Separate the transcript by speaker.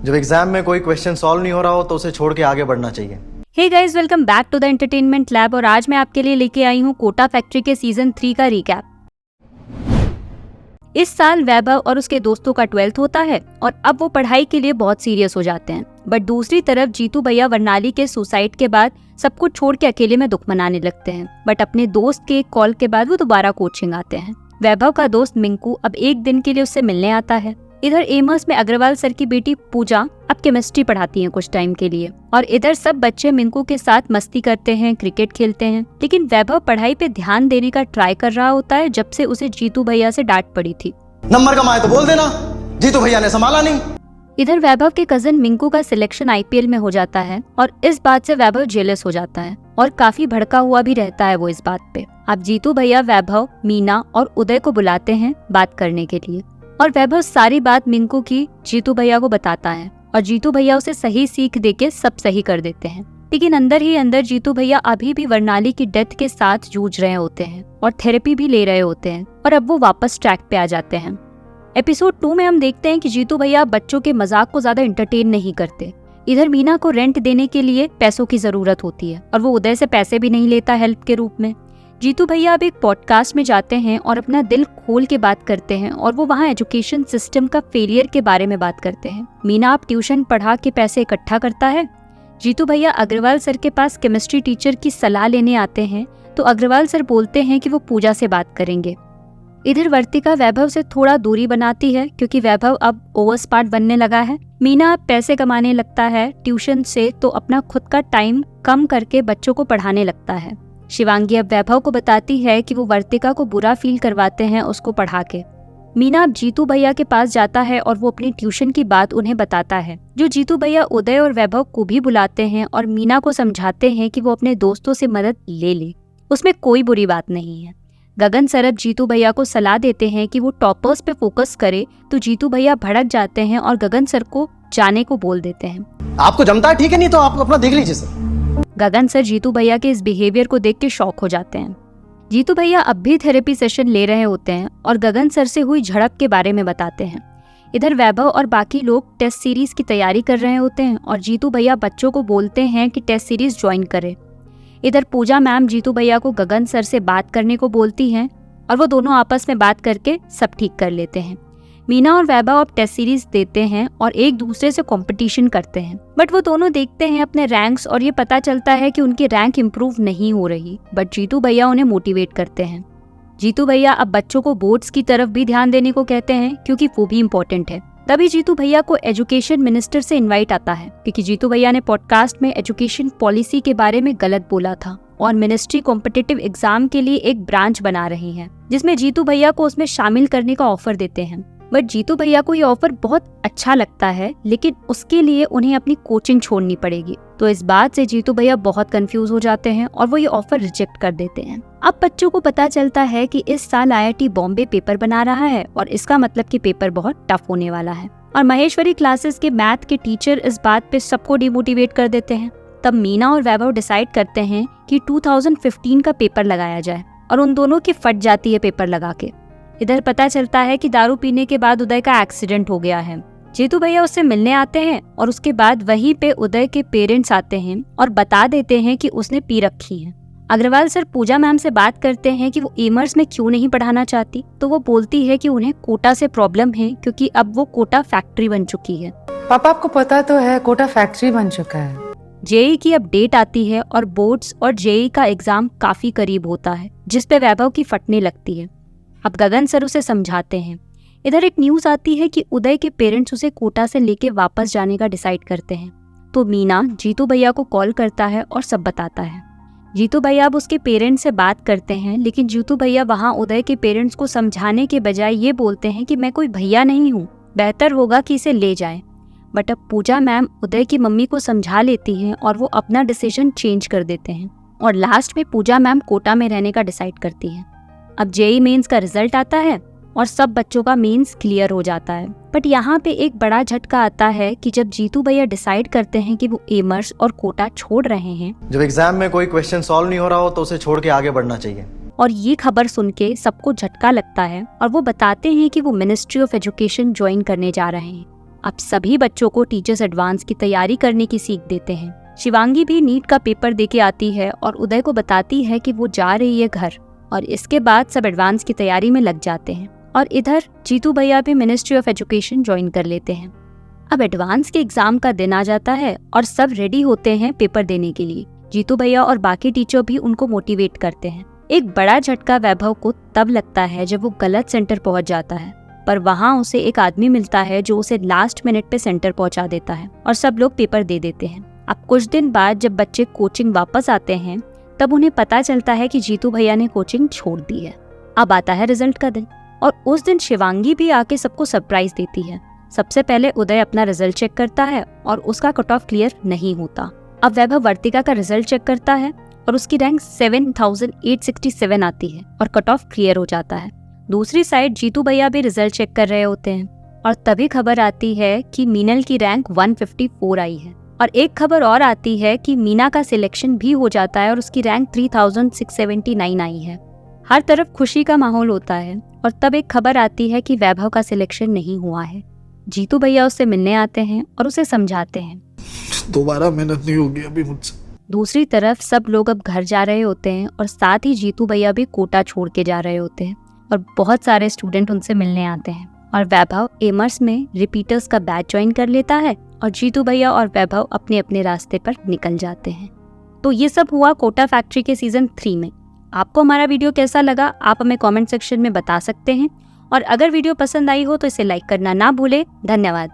Speaker 1: जब एग्जाम में कोई क्वेश्चन सॉल्व नहीं हो रहा हो तो उसे छोड़ के आगे बढ़ना चाहिए।
Speaker 2: Hey guys, welcome back to the entertainment lab. और आज मैं आपके लिए लेके आई हूँ कोटा फैक्ट्री के सीजन 3 का रिकैप। इस साल वैभव और उसके दोस्तों का 12th होता है और अब वो पढ़ाई के लिए बहुत सीरियस हो जाते हैं। बट दूसरी तरफ जीतू भैया वर्णाली के सुसाइड के बाद सब कुछ छोड़ के अकेले में दुख मनाने लगते हैं। बट अपने दोस्त के एक कॉल के बाद वो दोबारा कोचिंग आते हैं। वैभव का दोस्त मिंकू अब एक दिन के लिए उससे मिलने आता है। इधर एमर्स में अग्रवाल सर की बेटी पूजा अब केमिस्ट्री पढ़ाती हैं कुछ टाइम के लिए, और इधर सब बच्चे मिंकू के साथ मस्ती करते हैं, क्रिकेट खेलते हैं। लेकिन वैभव पढ़ाई पे ध्यान देने का ट्राई कर रहा होता है जब से उसे जीतू भैया से डांट पड़ी थी।
Speaker 1: नंबर कमाए तो बोल देना, जीतू भैया ने संभाला नहीं।
Speaker 2: इधर वैभव के कजन मिंकू का सिलेक्शन आईपीएल में हो जाता है और इस बात से वैभव जेलस हो जाता है और काफी भड़का हुआ भी रहता है वो इस बात पे। अब जीतू भैया वैभव, मीना और उदय को बुलाते हैं बात करने के लिए, और वैभव सारी बात मिंकू की जीतू भैया को बताता है और जीतू भैया उसे सही सीख देके सब सही कर देते हैं। लेकिन अंदर ही अंदर जीतू भैया अभी भी वर्णाली की डेथ के साथ जूझ रहे होते हैं और थेरेपी भी ले रहे होते हैं, और अब वो वापस ट्रैक पे आ जाते हैं। एपिसोड 2 में हम देखते हैं कि जीतू भैया बच्चों के मजाक को ज्यादा एंटरटेन नहीं करते। इधर मीना को रेंट देने के लिए पैसों की जरूरत होती है और वो उदय से पैसे भी नहीं लेता हेल्प के रूप में। जीतू भैया अब एक पॉडकास्ट में जाते हैं और अपना दिल खोल के बात करते हैं, और वो वहाँ एजुकेशन सिस्टम का फेलियर के बारे में बात करते हैं। मीना अब ट्यूशन पढ़ा के पैसे इकट्ठा करता है। जीतू भैया अग्रवाल सर के पास केमिस्ट्री टीचर की सलाह लेने आते हैं तो अग्रवाल सर बोलते हैं कि वो पूजा से बात करेंगे। इधर वर्तिका वैभव से थोड़ा दूरी बनाती है क्योंकि वैभव अब ओवर स्मार्ट बनने लगा है। मीना अब पैसे कमाने लगता है ट्यूशन से, तो अपना खुद का टाइम कम करके बच्चों को पढ़ाने लगता है। शिवांगी अब वैभव को बताती है कि वो वर्तिका को बुरा फील करवाते हैं उसको पढ़ा के। मीना अब जीतू भैया के पास जाता है और वो अपनी ट्यूशन की बात उन्हें बताता है, जो जीतू भैया उदय और वैभव को भी बुलाते हैं और मीना को समझाते हैं कि वो अपने दोस्तों से मदद ले ले, उसमें कोई बुरी बात नहीं है। गगन सर अब जीतू भैया को सलाह देते हैं कि वो टॉपर्स पे फोकस करे, तो जीतू भैया भड़क जाते हैं और गगन सर को जाने को बोल देते हैं।
Speaker 1: आपको जमता है ठीक है, नहीं तो आप अपना देख लीजिए सर।
Speaker 2: गगन सर जीतू भैया के इस बिहेवियर को देख के शॉक हो जाते हैं। जीतू भैया अब भी थेरेपी सेशन ले रहे होते हैं और गगन सर से हुई झड़प के बारे में बताते हैं। इधर वैभव और बाकी लोग टेस्ट सीरीज की तैयारी कर रहे होते हैं और जीतू भैया बच्चों को बोलते हैं कि टेस्ट सीरीज ज्वाइन करें। इधर पूजा मैम जीतू भैया को गगन सर से बात करने को बोलती हैं और वो दोनों आपस में बात करके सब ठीक कर लेते हैं। मीना और वैभव अब टेस्ट सीरीज देते हैं और एक दूसरे से कंपटीशन करते हैं, बट वो दोनों देखते हैं अपने रैंक्स और ये पता चलता है कि उनकी रैंक इम्प्रूव नहीं हो रही। बट जीतू भैया उन्हें मोटिवेट करते हैं। जीतू भैया अब बच्चों को बोर्ड्स की तरफ भी ध्यान देने को कहते हैं क्योंकि वो भी इम्पोर्टेंट है। तभी जीतू भैया को एजुकेशन मिनिस्टर से इनवाइट आता है क्योंकि जीतू भैया ने पॉडकास्ट में एजुकेशन पॉलिसी के बारे में गलत बोला था और मिनिस्ट्री कॉम्पिटिटिव एग्जाम के लिए एक ब्रांच बना रही है जिसमें जीतू भैया को उसमें शामिल करने का ऑफर देते हैं। बट जीतू भैया को ये ऑफर बहुत अच्छा लगता है, लेकिन उसके लिए उन्हें अपनी कोचिंग छोड़नी पड़ेगी। तो इस बात से जीतू भैया बहुत कंफ्यूज हो जाते हैं और वो ये ऑफर रिजेक्ट कर देते हैं। अब बच्चों को पता चलता है कि इस साल आईआईटी बॉम्बे पेपर बना रहा है और इसका मतलब कि पेपर बहुत टफ होने वाला है, और महेश्वरी क्लासेस के मैथ के टीचर इस बात पे सबको डिमोटिवेट कर देते हैं। तब मीना और वैभव डिसाइड करते हैं कि 2015 का पेपर लगाया जाए, और उन दोनों की फट जाती है पेपर लगा के। इधर पता चलता है कि दारू पीने के बाद उदय का एक्सीडेंट हो गया है। जीतू भैया उससे मिलने आते हैं और उसके बाद वहीं पे उदय के पेरेंट्स आते हैं और बता देते हैं कि उसने पी रखी है। अग्रवाल सर पूजा मैम से बात करते हैं कि वो एमर्स में क्यों नहीं पढ़ाना चाहती, तो वो बोलती है कि उन्हें कोटा से प्रॉब्लम है क्योंकि अब वो कोटा फैक्ट्री बन चुकी है।
Speaker 3: पापा आपको पता तो है कोटा फैक्ट्री बन चुका है।
Speaker 2: जेई की अपडेट आती है और बोर्ड्स और जेई का एग्जाम काफी करीब होता है जिसपे वैभव की फटने लगती है। अब गगन सर उसे समझाते हैं। इधर एक न्यूज आती है कि उदय के पेरेंट्स उसे कोटा से लेके वापस जाने का डिसाइड करते हैं, तो मीना जीतू भैया को कॉल करता है और सब बताता है। जीतू भैया अब उसके पेरेंट्स से बात करते हैं, लेकिन जीतू भैया वहाँ उदय के पेरेंट्स को समझाने के बजाय ये बोलते हैं कि मैं कोई भैया नहीं हूँ, बेहतर होगा कि इसे ले जाएं। बट अब पूजा मैम उदय की मम्मी को समझा लेती हैं और वो अपना डिसीजन चेंज कर देते हैं, और लास्ट में पूजा मैम कोटा में रहने का डिसाइड करती है। अब जेई मेंस का रिजल्ट आता है और सब बच्चों का मेंस क्लियर हो जाता है। बट यहाँ पे एक बड़ा झटका आता है कि जब जीतू भैया डिसाइड करते हैं कि वो एमर्स और कोटा छोड़ रहे हैं,
Speaker 1: जब एग्जाम में कोई क्वेश्चन सॉल्व नहीं हो रहा हो तो उसे छोड़ के आगे बढ़ना चाहिए।
Speaker 2: और ये खबर सुन के सबको झटका लगता है और वो बताते हैं कि वो मिनिस्ट्री ऑफ एजुकेशन ज्वाइन करने जा रहे हैं। अब सभी बच्चों को टीचर्स एडवांस की तैयारी करने की सीख देते हैं। शिवांगी भी नीट का पेपर देके आती है और उदय को बताती है कि वो जा रही है घर, और इसके बाद सब एडवांस की तैयारी में लग जाते हैं। और इधर जीतू भैया भी मिनिस्ट्री ऑफ एजुकेशन ज्वाइन कर लेते हैं। अब एडवांस के एग्जाम का दिन आ जाता है और सब रेडी होते हैं पेपर देने के लिए। जीतू भैया और बाकी टीचर भी उनको मोटिवेट करते हैं। एक बड़ा झटका वैभव को तब लगता है जब वो गलत सेंटर पहुंच जाता है, पर वहाँ उसे एक आदमी मिलता है जो उसे लास्ट मिनट पे सेंटर पहुंचा देता है और सब लोग पेपर दे देते हैं। अब कुछ दिन बाद जब बच्चे कोचिंग वापस आते हैं तब उन्हें पता चलता है कि जीतू भैया ने कोचिंग छोड़ दी है। अब आता है रिजल्ट का दिन, और उस दिन शिवांगी भी आके सबको सरप्राइज देती है। सबसे पहले उदय अपना रिजल्ट चेक करता है और उसका कट ऑफ क्लियर नहीं होता। अब वैभव वर्तिका का रिजल्ट चेक करता है और उसकी रैंक 7867 आती है और कट ऑफ क्लियर हो जाता है। दूसरी साइड जीतू भैया भी रिजल्ट चेक कर रहे होते हैं और तभी खबर आती है कि मीनल की रैंक 154 आई है। और एक खबर और आती है कि मीना का सिलेक्शन भी हो जाता है और उसकी रैंक 3679 आई है। हर तरफ खुशी का माहौल होता है और तब एक खबर आती है कि वैभव का सिलेक्शन नहीं हुआ है। जीतू भैया उससे मिलने आते हैं और उसे समझाते हैं।
Speaker 4: दोबारा मेहनत नहीं होगी अभी मुझसे।
Speaker 2: दूसरी तरफ सब लोग अब घर जा रहे होते हैं और साथ ही जीतू भैया भी कोटा छोड़ के जा रहे होते हैं और बहुत सारे स्टूडेंट उनसे मिलने आते हैं। और वैभव एमर्स में रिपीटर्स का बैच ज्वाइन कर लेता है और जीतू भैया और वैभव अपने अपने रास्ते पर निकल जाते हैं। तो ये सब हुआ कोटा फैक्ट्री के सीजन 3 में। आपको हमारा वीडियो कैसा लगा आप हमें कमेंट सेक्शन में बता सकते हैं, और अगर वीडियो पसंद आई हो तो इसे लाइक करना ना भूलें। धन्यवाद।